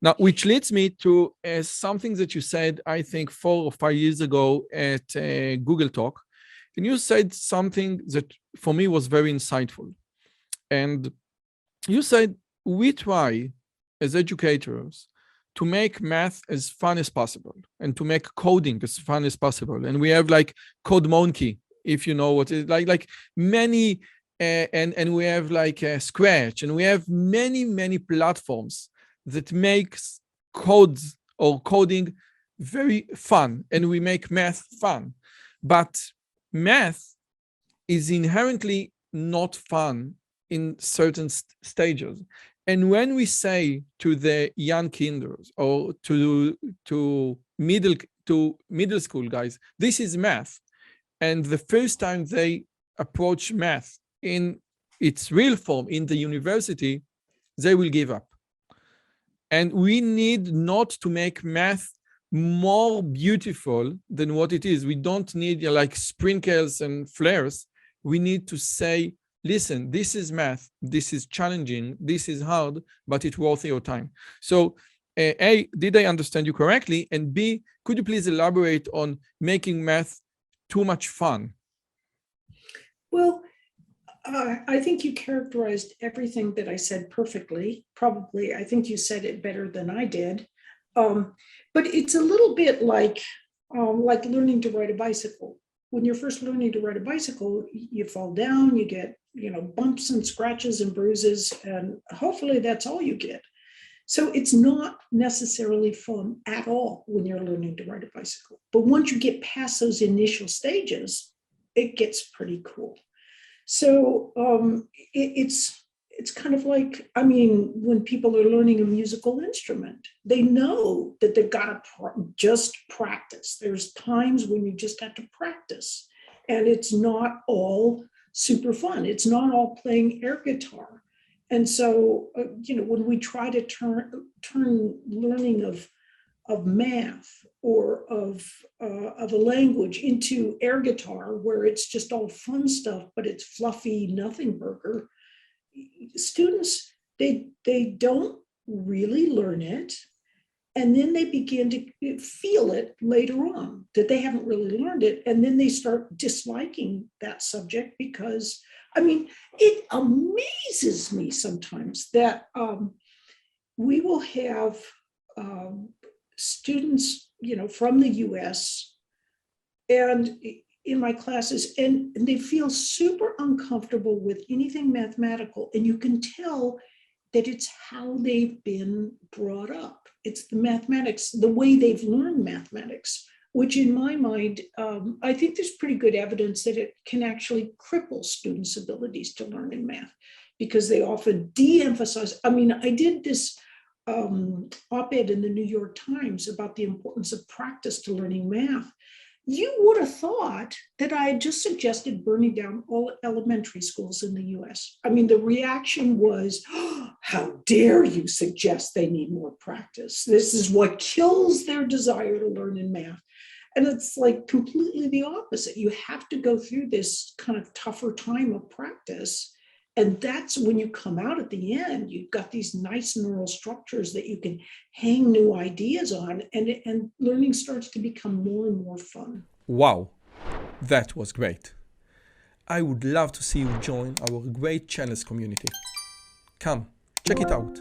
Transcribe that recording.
Now, which leads me to something that you said, I think 4 or 5 years ago at Google Talk. And you said something that for me was very insightful. And you said, we try as educators to make math as fun as possible and to make coding as fun as possible. And we have like Code Monkey, if you know what it is, like many, and we have like Scratch, and we have many platforms that makes codes or coding very fun, and we make math fun. But math is inherently not fun in certain stages. And when we say to the young kinders or to middle school guys, this is math, and the first time they approach math in its real form in the university, they will give up. And we need not to make math more beautiful than what it is. We don't need like sprinkles and flares. We need to say, listen, this is math, this is challenging, this is hard, but it's worth your time. So A, did I understand you correctly? And B, could you please elaborate on making math too much fun? Well, I think you characterized everything that I said perfectly. Probably, I think you said it better than I did. But it's a little bit like learning to ride a bicycle. When you're first learning to ride a bicycle, you fall down, you get, bumps and scratches and bruises, and hopefully that's all you get. So it's not necessarily fun at all when you're learning to ride a bicycle. But once you get past those initial stages, it gets pretty cool. So it's kind of like, when people are learning a musical instrument, they know that they've got to just practice. There's times when you just have to practice, and it's not all super fun. It's not all playing air guitar. And so, when we try to turn learning of math or of a language into air guitar, where it's just all fun stuff, but it's fluffy nothing burger, students, they don't really learn it. And then they begin to feel it later on that they haven't really learned it. And then they start disliking that subject because, it amazes me sometimes that we will have students, from the US and in my classes, and they feel super uncomfortable with anything mathematical. And you can tell that it's how they've been brought up. It's the mathematics, the way they've learned mathematics, which in my mind, I think there's pretty good evidence that it can actually cripple students' abilities to learn in math, because they often de-emphasize. I did this op-ed in the New York Times about the importance of practice to learning math. You would have thought that I had just suggested burning down all elementary schools in the US. The reaction was, oh, how dare you suggest they need more practice? This is what kills their desire to learn in math. And it's like completely the opposite. You have to go through this kind of tougher time of practice. And that's when you come out at the end, you've got these nice neural structures that you can hang new ideas on, and learning starts to become more and more fun. Wow, that was great. I would love to see you join our great channels community. Come, check it out.